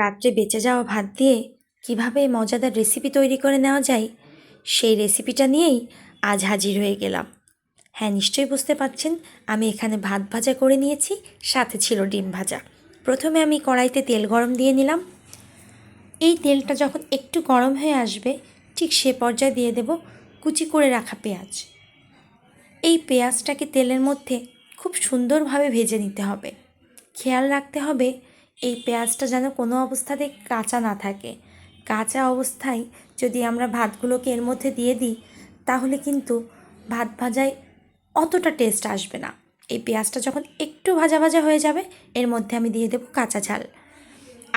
রাত্রে বেঁচে যাওয়া ভাত দিয়ে কীভাবে মজাদার রেসিপি তৈরি করে নেওয়া যায় সেই রেসিপিটা নিয়েই আজ হাজির হয়ে গেলাম। হ্যাঁ, নিশ্চয়ই বুঝতে পারছেন, আমি এখানে ভাত ভাজা করে নিয়েছি, সাথে ছিল ডিম ভাজা। প্রথমে আমি কড়াইতে তেল গরম দিয়ে নিলাম। এই তেলটা যখন একটু গরম হয়ে আসবে ঠিক সে পর্যায়ে দিয়ে দেব কুচি করে রাখা পেঁয়াজ। এই পেঁয়াজটাকে তেলের মধ্যে খুব সুন্দরভাবে ভেজে নিতে হবে। খেয়াল রাখতে হবে এই পেঁয়াজটা যেন কোনো অবস্থাতে কাঁচা না থাকে। কাঁচা অবস্থায় যদি আমরা ভাতগুলোকে এর মধ্যে দিয়ে দিই তাহলে কিন্তু ভাত ভাজায় অতটা টেস্ট আসবে না। এই পেঁয়াজটা যখন একটু ভাজা ভাজা হয়ে যাবে এর মধ্যে আমি দিয়ে দেবো কাঁচা ঝাল।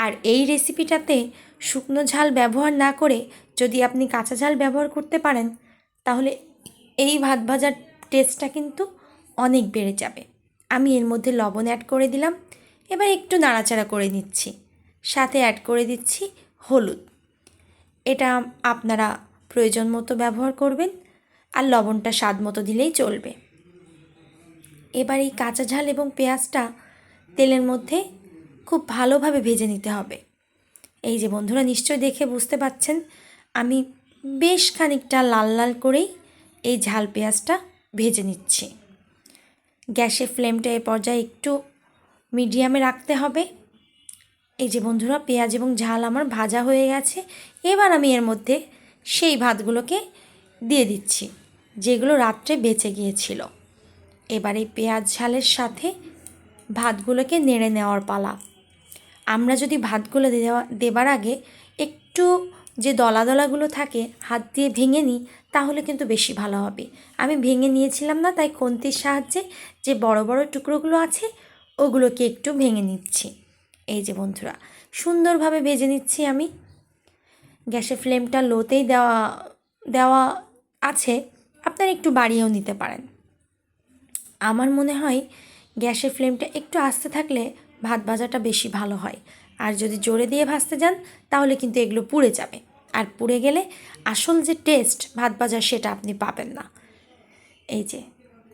আর এই রেসিপিটাতে শুকনো ঝাল ব্যবহার না করে যদি আপনি কাঁচা ঝাল ব্যবহার করতে পারেন তাহলে এই ভাত ভাজার টেস্টটা কিন্তু অনেক বেড়ে যাবে। আমি এর মধ্যে লবণ অ্যাড করে দিলাম। এবার একটু নাড়াচাড়া করে নিচ্ছি, সাথে অ্যাড করে দিচ্ছি হলুদ। এটা আপনারা প্রয়োজন মতো ব্যবহার করবেন, আর লবণটা স্বাদ মতো দিলেই চলবে। এবার এই কাঁচা ঝাল এবং পেঁয়াজটা তেলের মধ্যে খুব ভালোভাবে ভেজে নিতে হবে। এই যে বন্ধুরা, নিশ্চয়ই দেখে বুঝতে পাচ্ছেন আমি বেশ খানিকটা লাল লাল করেই এই ঝাল পেঁয়াজটা ভেজে নিচ্ছি। গ্যাসের ফ্লেমটা এ পর্যায়ে একটু মিডিয়ামে রাখতে হবে। এই যে বন্ধুরা, পেঁয়াজ এবং ঝাল আমার ভাজা হয়ে গেছে। এবার আমি এর মধ্যে সেই ভাতগুলোকে দিয়ে দিচ্ছি যেগুলো রাত্রে বেঁচে গিয়েছিল। এবার এই পেঁয়াজ ঝালের সাথে ভাতগুলোকে নেড়ে নেওয়ার পালা। আমরা যদি ভাতগুলো দেবার আগে একটু যে দলা দলাগুলো থাকে হাত দিয়ে ভেঙে নিই তাহলে কিন্তু বেশি ভালো হবে। আমি ভেঙে নিয়েছিলাম না, তাই খুন্তির সাহায্যে যে বড় বড় টুকরোগুলো আছে ওগুলোকে একটু ভেঙে নিচ্ছি। এই যে বন্ধুরা, সুন্দরভাবে ভেজে নিচ্ছি আমি। গ্যাসের ফ্লেমটা লোতেই দেওয়া আছে, আপনারা একটু বাড়িয়েও নিতে পারেন। আমার মনে হয় গ্যাসের ফ্লেমটা একটু আস্তে থাকলে ভাত ভাজাটা বেশি ভালো হয়। আর যদি জোরে দিয়ে ভাজতে যান তাহলে কিন্তু এগুলো পুড়ে যাবে, আর পুড়ে গেলে আসল যে টেস্ট ভাত ভাজার সেটা আপনি পাবেন না। এই যে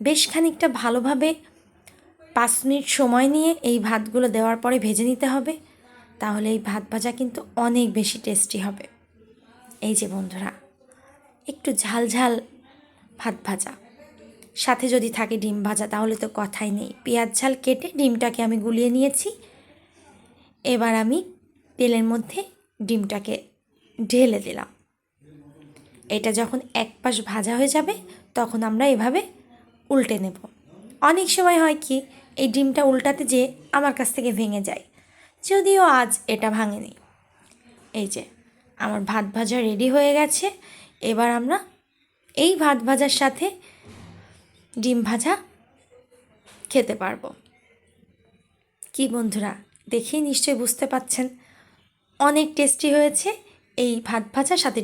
বেশ খানিকটা ভালোভাবে 5 মিনিট সময় নিয়ে এই ভাতগুলো দেওয়ার পরে ভেজে নিতে হবে, তাহলে এই ভাত ভাজা কিন্তু অনেক বেশি টেস্টি হবে। এই যে বন্ধুরা, একটু ঝাল ঝাল ভাত ভাজা, সাথে যদি থাকে ডিম ভাজা তাহলে তো কথাই নেই। পেঁয়াজ ঝাল কেটে ডিমটাকে আমি গুলিয়ে নিয়েছি। এবার আমি তেলের মধ্যে ডিমটাকে ঢেলে দিলাম। এটা যখন এক পাশ ভাজা হয়ে যাবে তখন আমরা এভাবে উল্টে নেব। অনেক সময় হয় কি, এই ডিমটা উল্টাতে যেয়ে আমার কাছ থেকে ভেঙে যায়, যদিও আজ এটা ভাঙেনি। এই যে আমার ভাত ভাজা রেডি হয়ে গেছে। এবার আমরা এই ভাত ভাজার সাথে ডিম ভাজা খেতে পারবো। কি বন্ধুরা, দেখেই নিশ্চয়ই বুঝতে পাচ্ছেন অনেক টেস্টি হয়েছে এই ভাত ভাজার সাথে